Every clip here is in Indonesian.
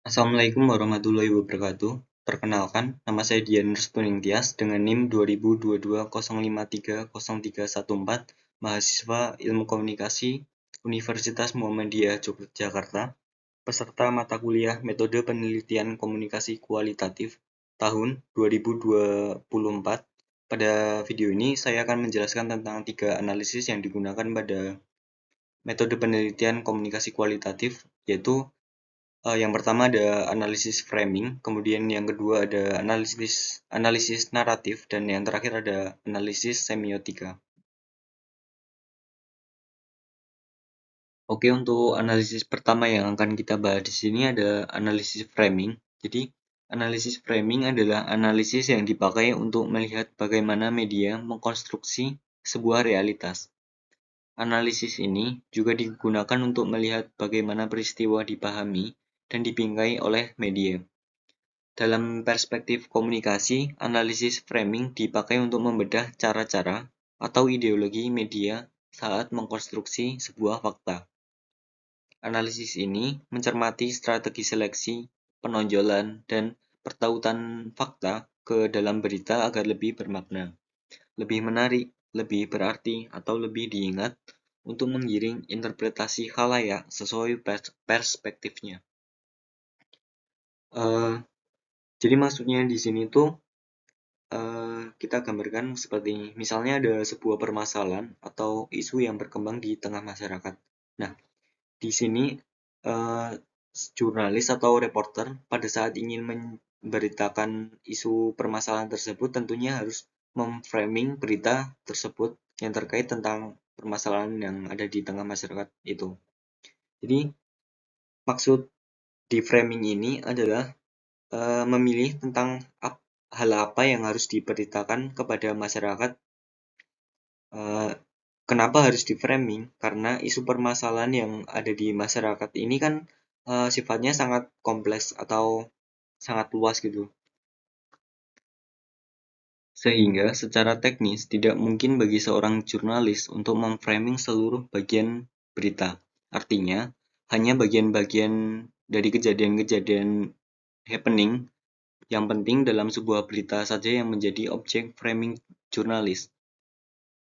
Assalamualaikum warahmatullahi wabarakatuh. Perkenalkan, nama saya Dian Ruspuning Tias dengan NIM 202205303014, mahasiswa Ilmu Komunikasi Universitas Muhammadiyah Yogyakarta, peserta mata kuliah Metode Penelitian Komunikasi Kualitatif tahun 2024. Pada video ini saya akan menjelaskan tentang 3 analisis yang digunakan pada metode penelitian komunikasi kualitatif, yaitu yang pertama ada analisis framing, kemudian yang kedua ada analisis naratif, dan yang terakhir ada analisis semiotika. Oke, untuk analisis pertama yang akan kita bahas di sini ada analisis framing. Jadi, analisis framing adalah analisis yang dipakai untuk melihat bagaimana media mengkonstruksi sebuah realitas. Analisis ini juga digunakan untuk melihat bagaimana peristiwa dipahami dan dibingkai oleh media. Dalam perspektif komunikasi, analisis framing dipakai untuk membedah cara-cara atau ideologi media saat mengkonstruksi sebuah fakta. Analisis ini mencermati strategi seleksi, penonjolan, dan pertautan fakta ke dalam berita agar lebih bermakna, lebih menarik, lebih berarti, atau lebih diingat untuk menggiring interpretasi khalayak sesuai perspektifnya. Jadi maksudnya di sini tuh kita gambarkan seperti ini. Misalnya ada sebuah permasalahan atau isu yang berkembang di tengah masyarakat. Nah, di sini jurnalis atau reporter pada saat ingin memberitakan isu permasalahan tersebut tentunya harus memframing berita tersebut yang terkait tentang permasalahan yang ada di tengah masyarakat itu. Jadi, maksud di framing ini adalah memilih tentang hal apa yang harus diberitakan kepada masyarakat. Kenapa harus di framing? Karena isu permasalahan yang ada di masyarakat ini kan sifatnya sangat kompleks atau sangat luas gitu. Sehingga secara teknis tidak mungkin bagi seorang jurnalis untuk memframing seluruh bagian berita. Artinya, hanya bagian-bagian dari kejadian-kejadian happening yang penting dalam sebuah berita saja yang menjadi objek framing jurnalis.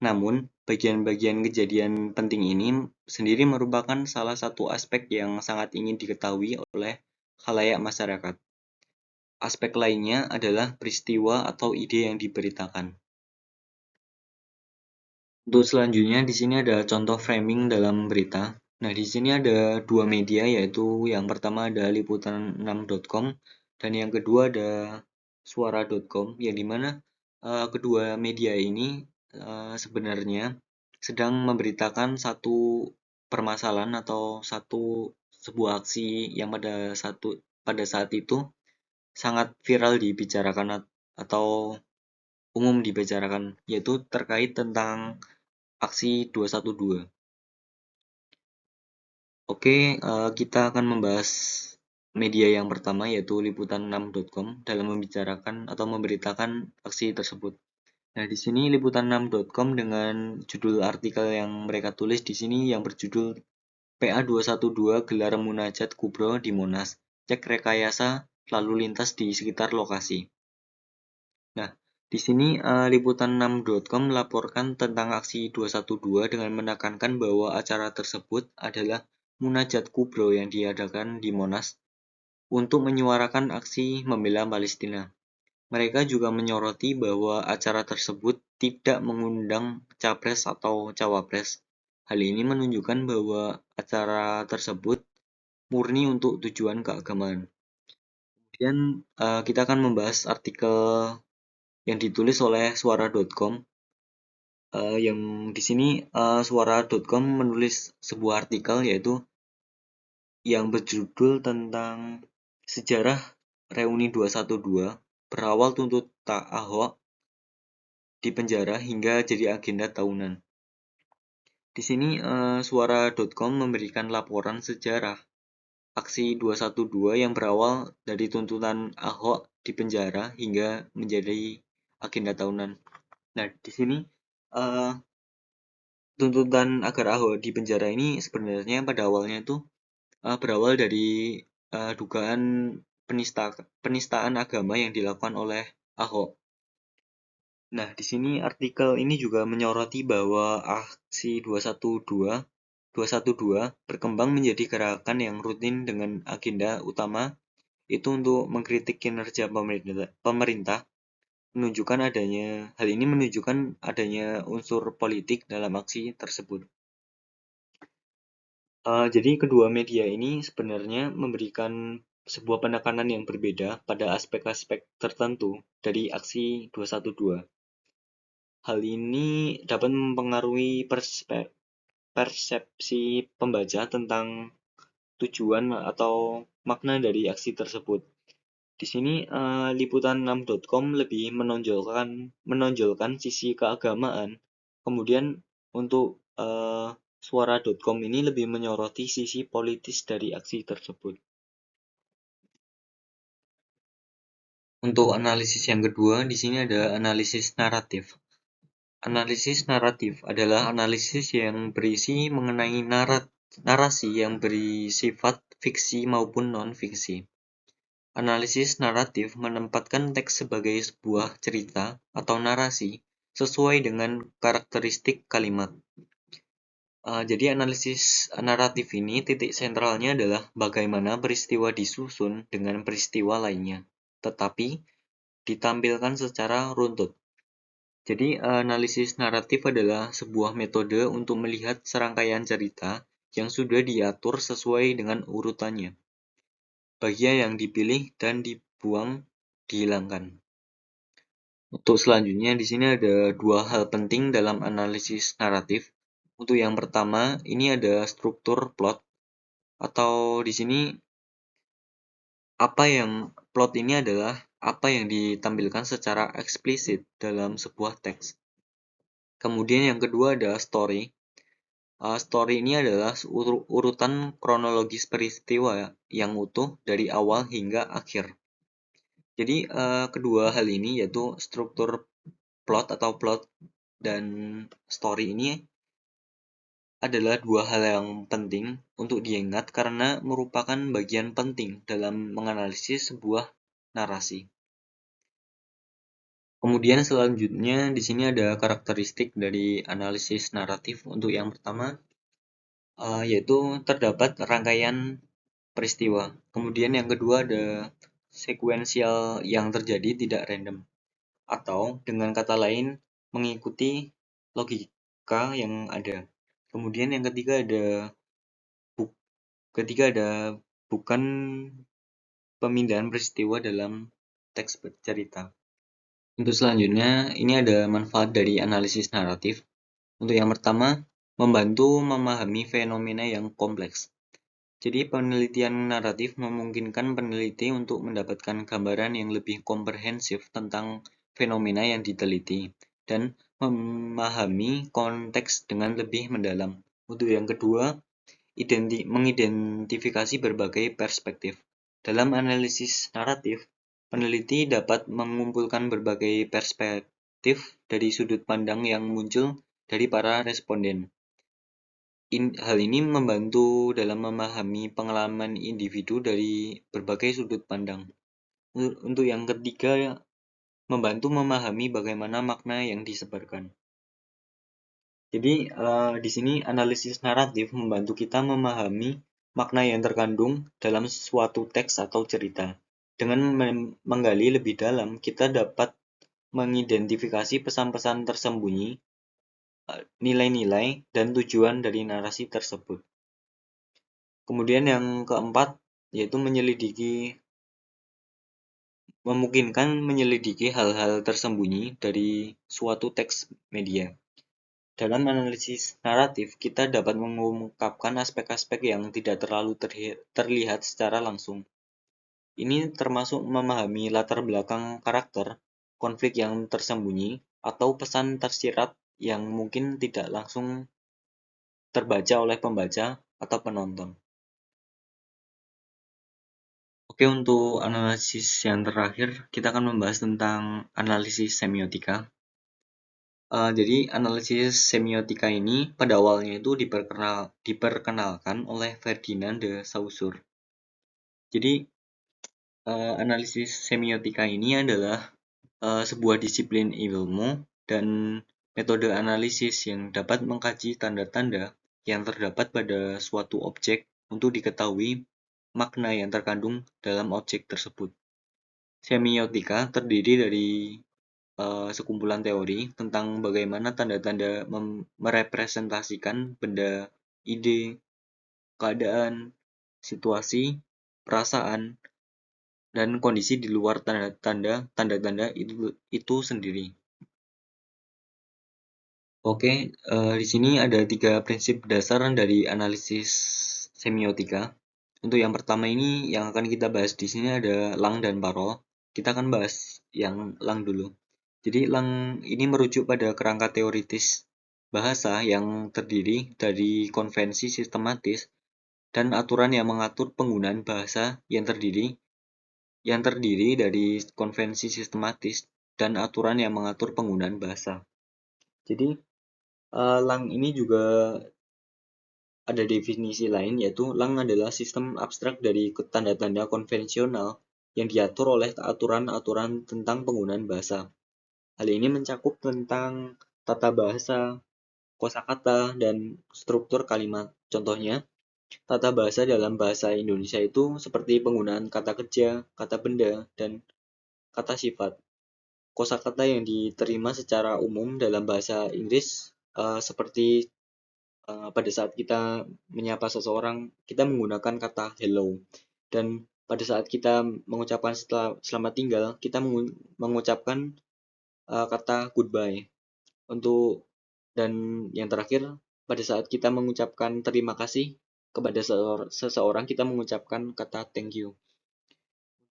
Namun, bagian-bagian kejadian penting ini sendiri merupakan salah satu aspek yang sangat ingin diketahui oleh khalayak masyarakat. Aspek lainnya adalah peristiwa atau ide yang diberitakan. Untuk selanjutnya, di sini ada contoh framing dalam berita. Nah, di sini ada dua media, yaitu yang pertama ada liputan6.com dan yang kedua ada suara.com, yang dimana kedua media ini sebenarnya sedang memberitakan satu permasalahan atau sebuah aksi yang pada saat itu sangat viral dibicarakan atau umum dibicarakan, yaitu terkait tentang aksi 212. Oke, kita akan membahas media yang pertama yaitu liputan6.com dalam membicarakan atau memberitakan aksi tersebut. Nah, di sini liputan6.com dengan judul artikel yang mereka tulis di sini yang berjudul PA212 gelar munajat kubro di Monas, cek rekayasa lalu lintas di sekitar lokasi. Nah, di sini liputan6.com melaporkan tentang aksi 212 dengan menekankan bahwa acara tersebut adalah munajat kubro yang diadakan di Monas untuk menyuarakan aksi membela Palestina. Mereka juga menyoroti bahwa acara tersebut tidak mengundang capres atau cawapres. Hal ini menunjukkan bahwa acara tersebut murni untuk tujuan keagamaan. Kemudian kita akan membahas artikel yang ditulis oleh suara.com. Yang di sini suara.com menulis sebuah artikel yaitu yang berjudul tentang sejarah reuni 212 berawal tuntut Ahok di penjara hingga jadi agenda tahunan. Di sini suara.com memberikan laporan sejarah aksi 212 yang berawal dari tuntutan Ahok di penjara hingga menjadi agenda tahunan. Nah, di sini tuntutan agar Ahok di penjara ini sebenarnya pada awalnya itu berawal dari dugaan penistaan agama yang dilakukan oleh Ahok. Nah, di sini artikel ini juga menyoroti bahwa aksi 212 berkembang menjadi gerakan yang rutin dengan agenda utama itu untuk mengkritik kinerja pemerintah, hal ini menunjukkan adanya unsur politik dalam aksi tersebut. Jadi kedua media ini sebenarnya memberikan sebuah penekanan yang berbeda pada aspek-aspek tertentu dari aksi 212. Hal ini dapat mempengaruhi persepsi pembaca tentang tujuan atau makna dari aksi tersebut. Di sini liputan6.com lebih menonjolkan sisi keagamaan. Kemudian untuk suara.com ini lebih menyoroti sisi politis dari aksi tersebut. Untuk analisis yang kedua, di sini ada analisis naratif. Analisis naratif adalah analisis yang berisi mengenai narasi yang bersifat fiksi maupun non-fiksi. Analisis naratif menempatkan teks sebagai sebuah cerita atau narasi sesuai dengan karakteristik kalimat. Jadi analisis naratif ini titik sentralnya adalah bagaimana peristiwa disusun dengan peristiwa lainnya, tetapi ditampilkan secara runtut. Jadi analisis naratif adalah sebuah metode untuk melihat serangkaian cerita yang sudah diatur sesuai dengan urutannya. Bagian yang dipilih dan dibuang dihilangkan. Untuk selanjutnya di sini ada dua hal penting dalam analisis naratif. Untuk yang pertama, ini ada struktur plot atau di sini plot ini adalah apa yang ditampilkan secara eksplisit dalam sebuah teks. Kemudian yang kedua ada story. Story ini adalah urutan kronologis peristiwa yang utuh dari awal hingga akhir. Jadi kedua hal ini yaitu struktur plot dan story ini adalah dua hal yang penting untuk diingat karena merupakan bagian penting dalam menganalisis sebuah narasi. Kemudian selanjutnya di sini ada karakteristik dari analisis naratif. Untuk yang pertama yaitu terdapat rangkaian peristiwa. Kemudian yang kedua ada sekuensial yang terjadi tidak random. Atau dengan kata lain mengikuti logika yang ada. Kemudian yang ketiga ada bukan pemindahan peristiwa dalam teks cerita. Untuk selanjutnya ini ada manfaat dari analisis naratif. Untuk yang pertama, membantu memahami fenomena yang kompleks. Jadi penelitian naratif memungkinkan peneliti untuk mendapatkan gambaran yang lebih komprehensif tentang fenomena yang diteliti dan memahami konteks dengan lebih mendalam. Untuk yang kedua, mengidentifikasi berbagai perspektif. Dalam analisis naratif, peneliti dapat mengumpulkan berbagai perspektif dari sudut pandang yang muncul dari para responden. Hal ini membantu dalam memahami pengalaman individu dari berbagai sudut pandang. Untuk yang ketiga, membantu memahami bagaimana makna yang disebarkan. Jadi di sini analisis naratif membantu kita memahami makna yang terkandung dalam suatu teks atau cerita. Dengan menggali lebih dalam, kita dapat mengidentifikasi pesan-pesan tersembunyi, nilai-nilai, dan tujuan dari narasi tersebut. Kemudian yang keempat, yaitu memungkinkan menyelidiki hal-hal tersembunyi dari suatu teks media. Dalam analisis naratif, kita dapat mengungkapkan aspek-aspek yang tidak terlalu terlihat secara langsung. Ini termasuk memahami latar belakang karakter, konflik yang tersembunyi, atau pesan tersirat yang mungkin tidak langsung terbaca oleh pembaca atau penonton. Oke, untuk analisis yang terakhir, kita akan membahas tentang analisis semiotika. Jadi analisis semiotika ini pada awalnya itu diperkenalkan oleh Ferdinand de Saussure. Jadi analisis semiotika ini adalah sebuah disiplin ilmu dan metode analisis yang dapat mengkaji tanda-tanda yang terdapat pada suatu objek untuk diketahui makna yang terkandung dalam objek tersebut. Semiotika terdiri dari sekumpulan teori tentang bagaimana tanda-tanda merepresentasikan benda, ide, keadaan, situasi, perasaan, dan kondisi di luar tanda-tanda itu sendiri. Oke, di sini ada 3 prinsip dasar dari analisis semiotika. Untuk yang pertama ini yang akan kita bahas di sini ada Lang dan Parol. Kita akan bahas yang Lang dulu. Jadi Lang ini merujuk pada kerangka teoritis bahasa yang terdiri dari konvensi sistematis dan aturan yang mengatur penggunaan bahasa yang terdiri dari konvensi sistematis dan aturan yang mengatur penggunaan bahasa. Jadi Lang ini juga ada definisi lain, yaitu Lang adalah sistem abstrak dari tanda-tanda konvensional yang diatur oleh aturan-aturan tentang penggunaan bahasa. Hal ini mencakup tentang tata bahasa, kosakata, dan struktur kalimat. Contohnya, tata bahasa dalam bahasa Indonesia itu seperti penggunaan kata kerja, kata benda, dan kata sifat. Kosakata yang diterima secara umum dalam bahasa Inggris seperti pada saat kita menyapa seseorang, kita menggunakan kata hello. Dan pada saat kita mengucapkan selamat tinggal, kita mengucapkan kata goodbye. Dan yang terakhir, pada saat kita mengucapkan terima kasih kepada seseorang, kita mengucapkan kata thank you.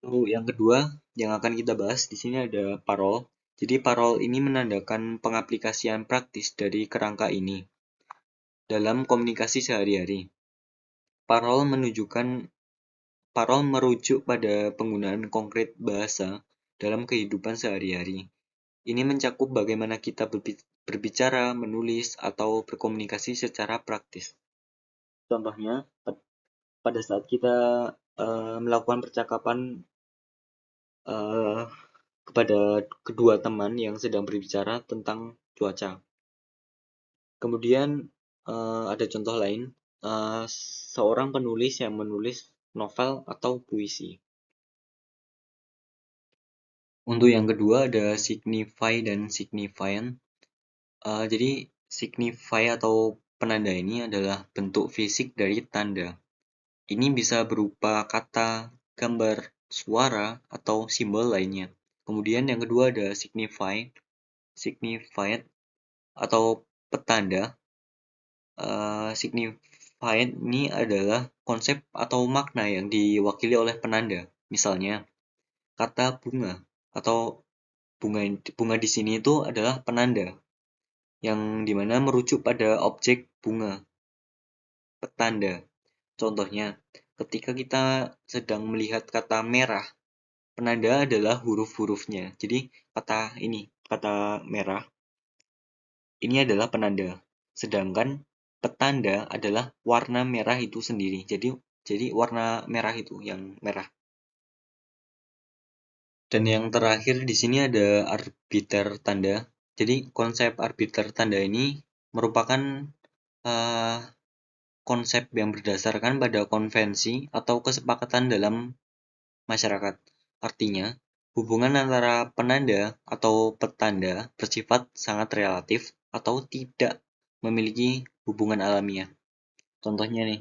Untuk yang kedua, yang akan kita bahas di sini ada parol. Jadi parol ini menandakan pengaplikasian praktis dari kerangka ini dalam komunikasi sehari-hari. Parol merujuk pada penggunaan konkret bahasa dalam kehidupan sehari-hari. Ini mencakup bagaimana kita berbicara, menulis, atau berkomunikasi secara praktis. Contohnya, pada saat kita melakukan percakapan kepada kedua teman yang sedang berbicara tentang cuaca. Kemudian ada contoh lain, seorang penulis yang menulis novel atau puisi. Untuk yang kedua ada signify dan signifiant. Jadi signify atau penanda ini adalah bentuk fisik dari tanda. Ini bisa berupa kata, gambar, suara, atau simbol lainnya. Kemudian yang kedua ada signified atau petanda. Signified ini adalah konsep atau makna yang diwakili oleh penanda. Misalnya, kata bunga atau bunga di sini itu adalah penanda yang dimana merujuk pada objek bunga. Petanda. Contohnya, ketika kita sedang melihat kata merah, penanda adalah huruf-hurufnya. Jadi kata merah, ini adalah penanda. Sedangkan petanda adalah warna merah itu sendiri. Jadi warna merah itu yang merah. Dan yang terakhir di sini ada arbiter tanda. Jadi konsep arbiter tanda ini merupakan konsep yang berdasarkan pada konvensi atau kesepakatan dalam masyarakat. Artinya, hubungan antara penanda atau petanda bersifat sangat relatif atau tidak memiliki hubungan alamiah. Contohnya nih,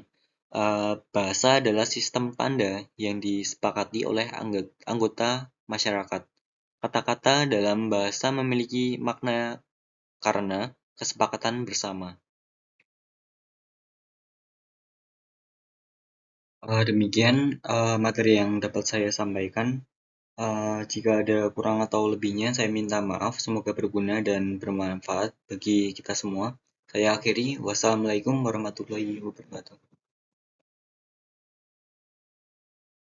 bahasa adalah sistem tanda yang disepakati oleh anggota masyarakat. Kata-kata dalam bahasa memiliki makna karena kesepakatan bersama. Demikian materi yang dapat saya sampaikan. Jika ada kurang atau lebihnya, saya minta maaf. Semoga berguna dan bermanfaat bagi kita semua. Saya akhiri. Wassalamualaikum warahmatullahi wabarakatuh.